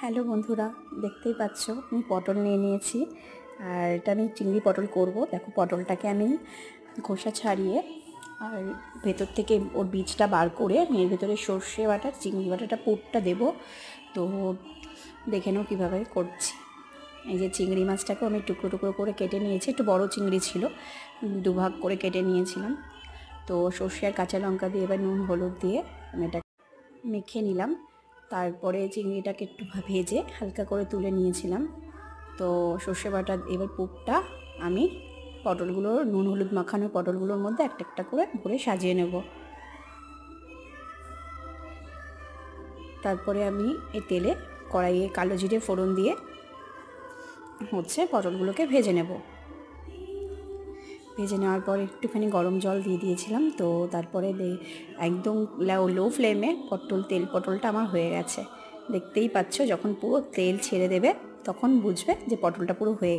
Hello বন্ধুরা, দেখতেই পাচ্ছ আমি পটল নিয়ে নিয়েছি। আর এটা আমি চিংড়ি পটল করব। দেখো, পটলটাকে আমি খোসা ছাড়িয়ে আর ভেতর থেকে ওর বীজটা বার করে আমি এর ভেতরে সর্ষে বাটা, চিংড়ি বাটাটা পুরটা দেবো। তো দেখে নাও কীভাবে করছি। এই যে চিংড়ি মাছটাকেও আমি টুকরো টুকরো করে কেটে নিয়েছি। একটু বড় চিংড়ি ছিল, দুভাগ করে কেটে নিয়েছিলাম। তো সর্ষে আর কাঁচা লঙ্কা দিয়ে এবার নুন হলুদ দিয়ে আমি এটা মেখে নিলাম। তারপরে চিংড়িটাকে একটু ভেজে হালকা করে তুলে নিয়েছিলাম। তো সর্ষে বাটা এবার পুরটা আমি পটলগুলো, নুন হলুদ মাখানো পটলগুলোর মধ্যে একটা একটা করে ভরে সাজিয়ে নেব। তারপরে আমি এই তেলে কড়াইয়ে কালো জিরে ফোড়ন দিয়ে পটলগুলোকে ভেজে নেব। ভেজে নেওয়ার পর একটুখানি গরম জল দিয়ে দিয়েছিলাম। তো তারপরে একদম লো ফ্লেমে পটলটা আমার হয়ে গেছে। দেখতেই পাচ্ছ, যখন পুরো তেল ছেড়ে দেবে তখন বুঝবে যে পটলটা পুরো হয়ে গেছে।